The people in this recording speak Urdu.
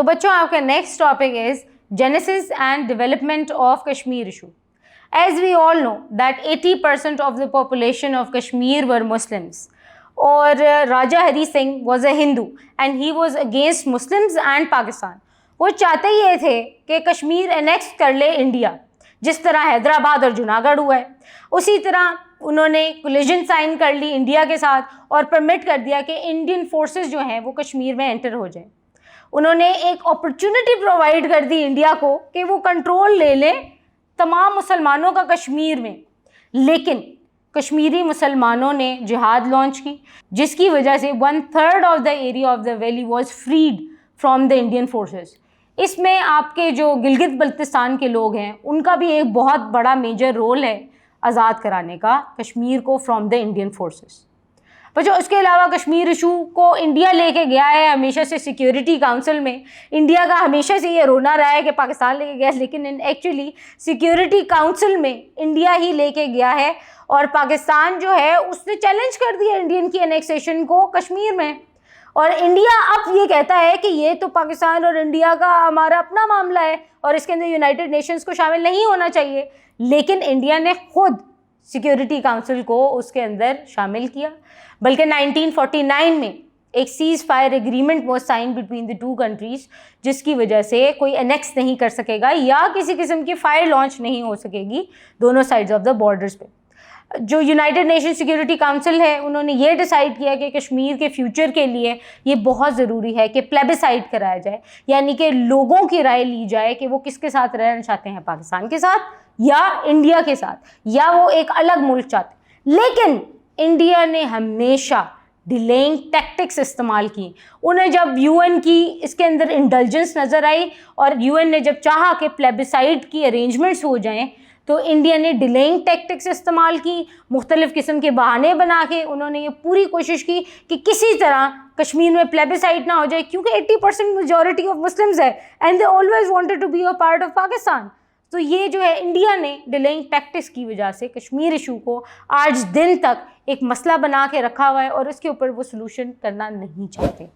تو بچوں آپ کا next topic is Genesis and development of Kashmir issue. As we all know that 80% of the population of Kashmir were Muslims. اور Raja Hari Singh was a Hindu and he was against Muslims and Pakistan. وہ چاہتے یہ تھے کہ کشمیر انیکس کر لے انڈیا، جس طرح حیدرآباد اور جوناگڑھ ہوا ہے. اسی طرح انہوں نے کولیجن سائن کر لی انڈیا کے ساتھ اور پرمٹ کر دیا کہ انڈین فورسز جو ہیں وہ کشمیر میں انٹر ہو جائیں. انہوں نے ایک اپرچونٹی پرووائڈ کر دی انڈیا کو کہ وہ کنٹرول لے لیں تمام مسلمانوں کا کشمیر میں. لیکن کشمیری مسلمانوں نے جہاد لانچ کی، جس کی وجہ سے 1/3 of the area of the valley was freed from the Indian forces. اس میں آپ کے جو گلگت بلتستان کے لوگ ہیں ان کا بھی ایک بہت بڑا میجر رول ہے آزاد کرانے کا کشمیر کو فرام دا انڈین فورسز. بچوں اس کے علاوہ کشمیر ایشو کو انڈیا لے کے گیا ہے ہمیشہ سے سیکیورٹی کاؤنسل میں. انڈیا کا ہمیشہ سے یہ رونا رہا ہے کہ پاکستان لے کے گیا، لیکن ایکچولی سیکیورٹی کاؤنسل میں انڈیا ہی لے کے گیا ہے. اور پاکستان جو ہے اس نے چیلنج کر دیا انڈین کی انیکسیشن کو کشمیر میں. اور انڈیا اب یہ کہتا ہے کہ یہ تو پاکستان اور انڈیا کا ہمارا اپنا معاملہ ہے اور اس کے اندر یونائٹڈ نیشنز کو شامل نہیں ہونا چاہیے. لیکن انڈیا نے خود سیکیورٹی کاؤنسل کو اس کے اندر شامل کیا. بلکہ 1949 میں ایک cease fire agreement was sign between the two countries, جس کی وجہ سے کوئی انیکس نہیں کر سکے گا یا کسی قسم کی فائر لانچ نہیں ہو سکے گی دونوں سائڈز آف دا بارڈرز پہ. جو یونائٹڈ نیشن سیکیورٹی کاؤنسل ہے انہوں نے یہ ڈیسائیڈ کیا کہ کشمیر کے فیوچر کے لیے یہ بہت ضروری ہے کہ پلیبیسائٹ کرایا جائے، یعنی کہ لوگوں کی رائے لی جائے کہ وہ کس کے ساتھ رہنا چاہتے ہیں، پاکستان کے ساتھ یا انڈیا کے ساتھ، یا وہ ایک الگ ملک چاہتے ہیں. لیکن انڈیا نے ہمیشہ ڈیلینگ ٹیکٹکس استعمال کی. انہیں جب یو این کی اس کے اندر انڈلجنس نظر آئی اور یو این نے جب چاہا کہ پلیبیسائٹ کی ارینجمنٹس ہو جائیں تو انڈیا نے ڈیلینگ ٹیکٹکس استعمال کی. مختلف قسم کے بہانے بنا کے انہوں نے یہ پوری کوشش کی کہ کسی طرح کشمیر میں پلیبیسائٹ نہ ہو جائے، کیونکہ 80% میجورٹی آف مسلمز ہے and they always wanted to be a part of Pakistan. تو یہ جو ہے انڈیا نے ڈیلینگ ٹیکٹکس کی وجہ سے کشمیر ایشو کو آج دن تک ایک مسئلہ بنا کے رکھا ہوا ہے اور اس کے اوپر وہ سلوشن کرنا نہیں چاہتے.